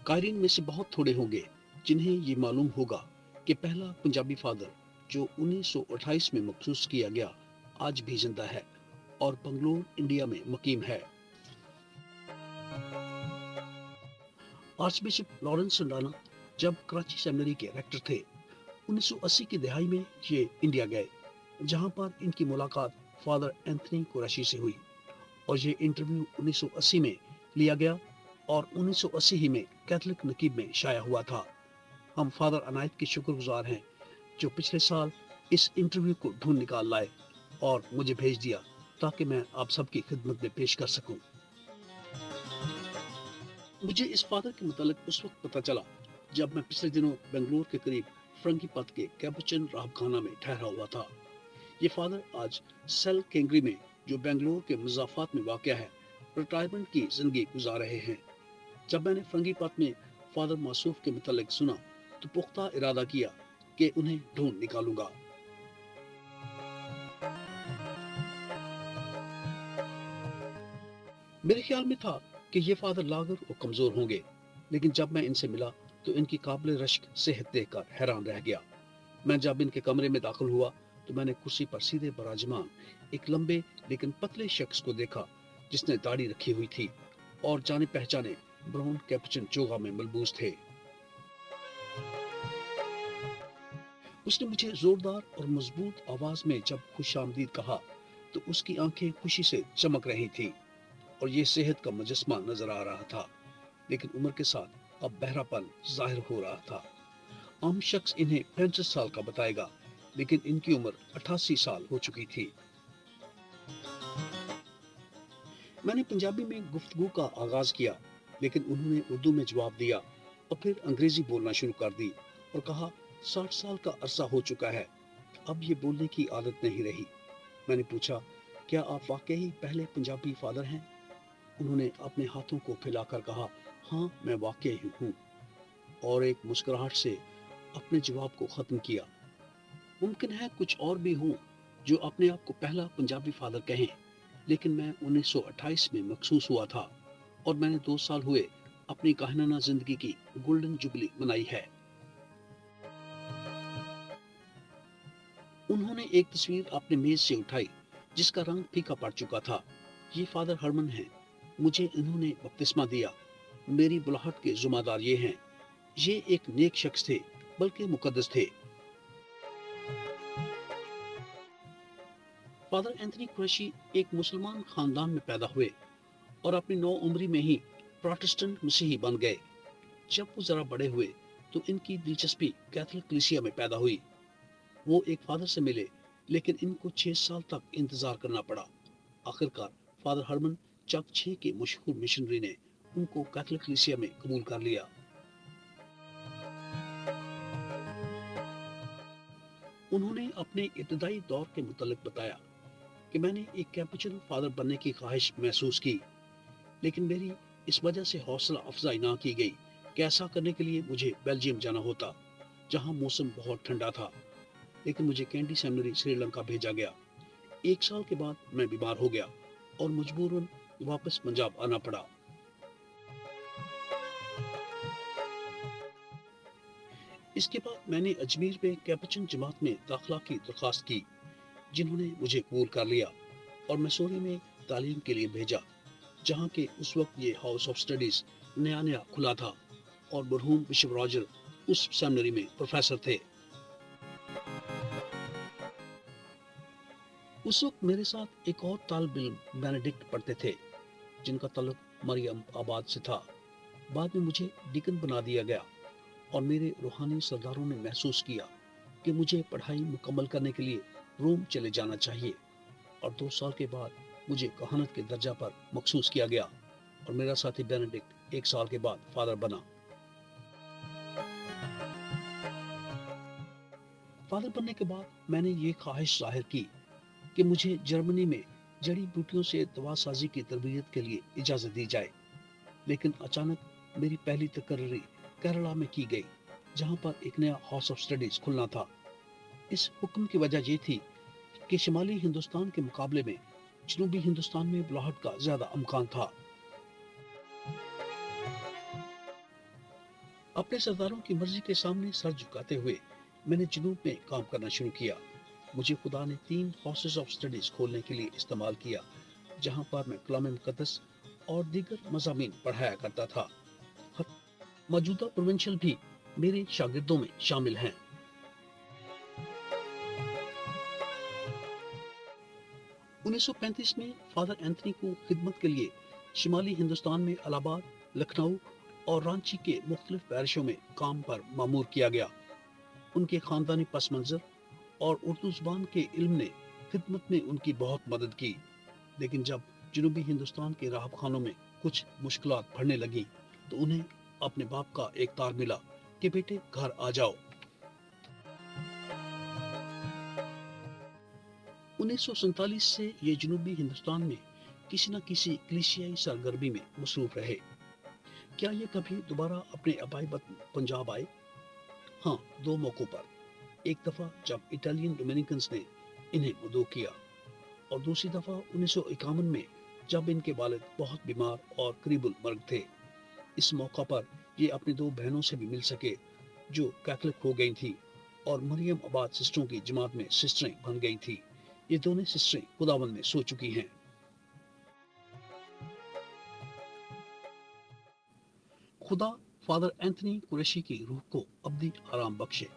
कायरीन में से बहुत थोड़े होंगे जिन्हें ये मालूम होगा कि पहला पंजाबी फादर जो 1928 में मखसूस किया गया आज भी जिंदा है और बंगलोर इंडिया में मुकीम है। आर्चबिशप लॉरेंस संडाना जब कराची सेमिनरी के रेक्टर थे 1980 की दहाई में ये इंडिया गए, जहां पर इनकी मुलाकात फादर एंथनी कुरैशी से हुई और ये इंटरव्यू 1980 में लिया गया और 1980 ही में कैथलिक नकीब में शाया हुआ था। हम फादर अनायत के शुक्रगुजार हैं जो पिछले साल इस इंटरव्यू को ढूंढ निकाल लाए और मुझे भेज दिया ताकि मैं आप सबकी खिदमत में पेश कर सकूं। मुझे इस फादर के मुतालिक उस वक्त पता चला जब मैं पिछले दिनों बेंगलोर के करीब फ्रंगीपत के कैपुचिन राहबखाना में ठहरा हुआ था। ये फादर आज सेल केंगरी में, जो बेंगलोर के मुजाफात में वाक़ है, रिटायरमेंट की जिंदगी गुजार रहे हैं। जब मैंने फ्रंगीपत में फादर मासूफ के मुतालिक सुना तो पुख्ता इरादा किया कि उन्हें ढूंढ निकालूंगा। मेरे ख्याल में था कि ये फादर लागर और कमजोर होंगे, लेकिन जब मैं इनसे मिला तो इनकी काबिल रश्क सेहत देखकर हैरान रह गया। मैं जब इनके कमरे में दाखिल हुआ तो मैंने कुर्सी पर सीधे बराजमान एक लंबे लेकिन पतले शख्स को देखा जिसने दाढ़ी रखी हुई थी और जाने पहचाने ब्राउन कैपुचिन चोगा में मलबूस थे। उसने मुझे जोरदार और मजबूत आवाज में जब खुशामदीद कहा तो उसकी आंखें खुशी से चमक रही थी और ये सेहत का मुजस्मा नजर आ रहा था, लेकिन उम्र के साथ अब बहरापन जाहिर हो रहा था। आम शख्स इन्हें 65 साल का बताएगा, लेकिन इनकी उम्र 88 साल हो चुकी थी। मैंने पंजाबी में गुफ्तगू का आगाज किया, लेकिन उन्होंने उर्दू में जवाब दिया और फिर अंग्रेजी बोलना शुरू कर दी और कहा, 60 साल का अरसा हो चुका है, अब ये बोलने की आदत नहीं रही। मैंने पूछा, क्या आप वाकई पहले पंजाबी फादर हैं? उन्होंने अपने हाथों को फैलाकर कहा, हाँ मैं वाकई हूँ, और एक मुस्कुराहट से अपने जवाब को खत्म किया। मुमकिन है कुछ और भी हों जो अपने आप को पहला पंजाबी फादर कहें, लेकिन मैं 1928 में मखसूस हुआ था और मैंने 2 साल हुए अपनी काहिनाना जिंदगी की गोल्डन जुबली मनाई है। उन्होंने एक तस्वीर अपने मेज से उठाई जिसका रंग फीका पड़ चुका था। ये फादर हरमन हैं, मुझे इन्होंने बपतिस्मा दिया, मेरी बुलाहट के जुम्मेदार ये हैं। ये एक नेक शख्स थे, बल्कि मुकद्दस थे। फादर एंथनी कुरैशी एक मुसलमान खानदान में पैदा हुए और अपनी 9 उम्री में ही प्रोटेस्टेंट मसीही बन गए। जब वो जरा बड़े हुए तो इनकी दिलचस्पी कैथलिक कलीसिया में पैदा हुई। वो एक फादर से मिले, लेकिन इनको 6 साल तक इंतजार करना पड़ा। आखिरकार फादर हरमन चक 6 के मशहूर मिशनरी ने उनको कैथलिक कलीसिया में कबूल कर लिया। उन्होंने अपने इब्तदाई दौर के मुतालिक बताया कि मैंने एक कैपुचिन फादर बनने की ख्वाहिश महसूस की, लेकिन मेरी इस वजह से हौसला अफजाई ना की गई कि ऐसा करने के लिए मुझे बेल्जियम जाना होता, जहां मौसम बहुत ठंडा था। लेकिन मुझे कैंडी सेमिनरी श्रीलंका भेजा गया। 1 साल के बाद मैं बीमार हो गया और मजबूरन वापस पंजाब आना पड़ा। इसके बाद मैंने अजमेर में कैपुचिन जमात में दाखिला की दरख्वास्त की, जिन्होंने मुझे कबूल कर लिया और मैसूरी में तालीम के लिए भेजा, जहाँ के उस वक्त ये हाउस ऑफ स्टडीज नया नया खुला था और मरहूम बिशप रॉजर उस सेमिनरी में प्रोफेसर थे। उस वक्त मेरे साथ एक और तालिब इल्म बेनेडिक्ट पढ़ते थे जिनका तल्लुक मरियम आबाद से था। बाद में मुझे डिकन बना दिया गया और मेरे रूहानी सरदारों ने महसूस किया कि मुझे पढ़ाई मुकम्मल करने के लिए रोम चले जाना चाहिए, और 2 साल के बाद मुझे कहानत के दर्जा पर मखसूस किया गया और मेरा साथी बेनेडिक्ट 1 साल के बाद फादर बना। फादर बनने के बाद मैंने ये ख्वाहिश जाहिर की कि मुझे जर्मनी में जड़ी बूटियों से दवा साजी की तरबियत के लिए इजाज़त दी जाए, लेकिन अचानक मेरी पहली तकर्री केरला में की गई, जहाँ पर एक नया हाउस ऑफ स्टडीज खुलना था। इस हुक्म की वजह ये थी कि शुमाली हिंदुस्तान के मुकाबले में जनूबी हिंदुस्तान में बुलाहट का ज्यादा अमकान था। अपने सरदारों की मर्जी के सामने सर झुकाते हुए मैंने जुनूब में काम करना शुरू किया। मुझे खुदा ने 3 हाउसेस ऑफ स्टडीज खोलने के लिए इस्तेमाल किया, जहां पर मैं कलाम मुकद्दस और दीगर मज़ामीन पढ़ाया करता था। मौजूदा प्रोविंशियल भी मेरे शागिर्दों में शामिल हैं। 1935 में फादर एंथनी को खिदमत के लिए शिमाली हिंदुस्तान में इलाहाबाद, लखनऊ और रांची के मुख्तलिफ पैरिशों में काम पर मामूर किया गया। उनके खानदानी पस मंजर और उर्दू जुबान के इल्म ने खिदमत में उनकी बहुत मदद की। लेकिन जब जनूबी हिंदुस्तान के राहब खानों में कुछ मुश्किलात बढ़ने लगी तो उन्हें अपने बाप का एक तार मिला कि बेटे घर आ जाओ। 1947 से ये जनूबी हिंदुस्तान में किसी न किसी कलीसियाई सरगर्मी में मसरूफ रहे। क्या ये कभी दोबारा अपने आबाई वतन पंजाब आए? हाँ, 2 मौकों पर। एक दफ़ा जब इटालियन डोमिनिकन्स ने इन्हें मदऊ किया, और दूसरी दफ़ा 1951 में जब इनके वालिद बहुत बीमार और करीबुल मर्ग थे। इस मौका पर ये अपनी 2 बहनों से भी मिल सके जो कैथलिक हो गई थी और मरियम आबाद सिस्टरों की जमात में सिस्टरें बन गई थी। ये दोनों सिस्टरें खुदावंद में सो चुकी हैं। खुदा फादर एंथनी कुरैशी की रूह को अब्दी आराम बख्शे।